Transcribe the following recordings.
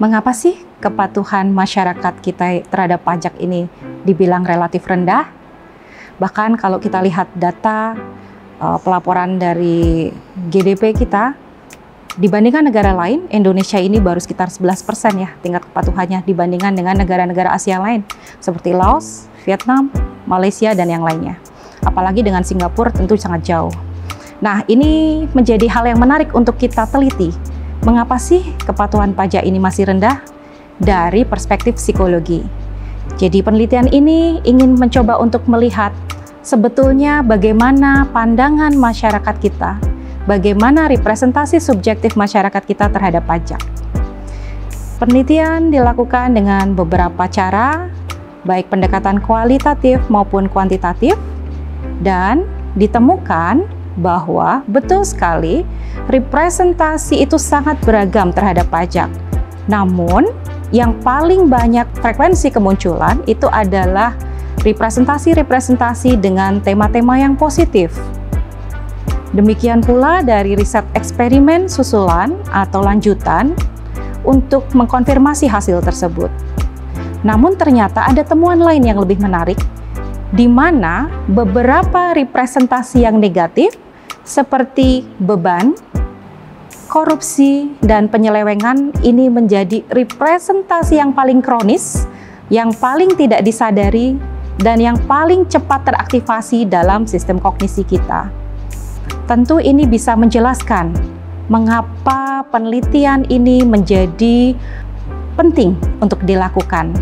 Mengapa sih kepatuhan masyarakat kita terhadap pajak ini dibilang relatif rendah? Bahkan kalau kita lihat data pelaporan dari GDP kita, dibandingkan negara lain, Indonesia ini baru sekitar 11% ya tingkat kepatuhannya dibandingkan dengan negara-negara Asia lain seperti Laos, Vietnam, Malaysia, dan yang lainnya. Apalagi dengan Singapura tentu sangat jauh. Nah, ini menjadi hal yang menarik untuk kita teliti. Mengapa sih kepatuhan pajak ini masih rendah? Dari perspektif psikologi. Jadi penelitian ini ingin mencoba untuk melihat sebetulnya bagaimana pandangan masyarakat kita, bagaimana representasi subjektif masyarakat kita terhadap pajak. Penelitian dilakukan dengan beberapa cara, baik pendekatan kualitatif maupun kuantitatif, dan ditemukan bahwa betul sekali representasi itu sangat beragam terhadap pajak. Namun, yang paling banyak frekuensi kemunculan itu adalah representasi-representasi dengan tema-tema yang positif. Demikian pula dari riset eksperimen susulan atau lanjutan untuk mengkonfirmasi hasil tersebut. Namun ternyata ada temuan lain yang lebih menarik, di mana beberapa representasi yang negatif seperti beban, korupsi, dan penyelewengan ini menjadi representasi yang paling kronis, yang paling tidak disadari, dan yang paling cepat teraktivasi dalam sistem kognisi kita. Tentu ini bisa menjelaskan mengapa penelitian ini menjadi penting untuk dilakukan.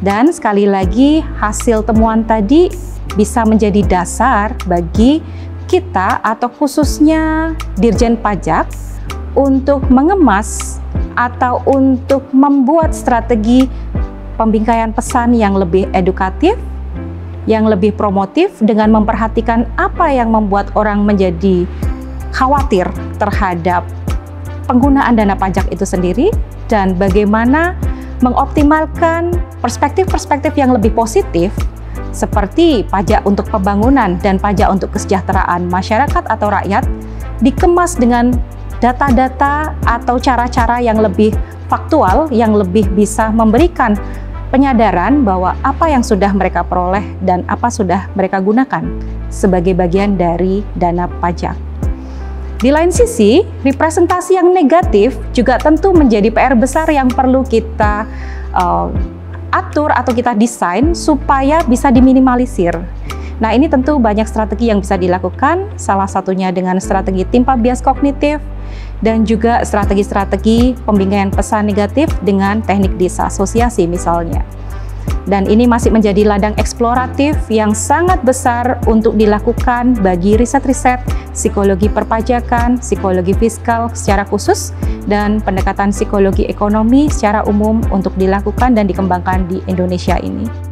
Dan sekali lagi, hasil temuan tadi bisa menjadi dasar bagi kita atau khususnya Dirjen Pajak untuk mengemas atau untuk membuat strategi pembingkaian pesan yang lebih edukatif, yang lebih promotif dengan memperhatikan apa yang membuat orang menjadi khawatir terhadap penggunaan dana pajak itu sendiri dan bagaimana mengoptimalkan perspektif-perspektif yang lebih positif seperti pajak untuk pembangunan dan pajak untuk kesejahteraan masyarakat atau rakyat dikemas dengan data-data atau cara-cara yang lebih faktual, yang lebih bisa memberikan penyadaran bahwa apa yang sudah mereka peroleh dan apa sudah mereka gunakan sebagai bagian dari dana pajak. Di lain sisi, representasi yang negatif juga tentu menjadi PR besar yang perlu kita atur atau kita desain supaya bisa diminimalisir. Nah, ini tentu banyak strategi yang bisa dilakukan, salah satunya dengan strategi timpa bias kognitif dan juga strategi-strategi pembingkaian pesan negatif dengan teknik disasosiasi misalnya. Dan ini masih menjadi ladang eksploratif yang sangat besar untuk dilakukan bagi riset-riset psikologi perpajakan, psikologi fiskal secara khusus, dan pendekatan psikologi ekonomi secara umum untuk dilakukan dan dikembangkan di Indonesia ini.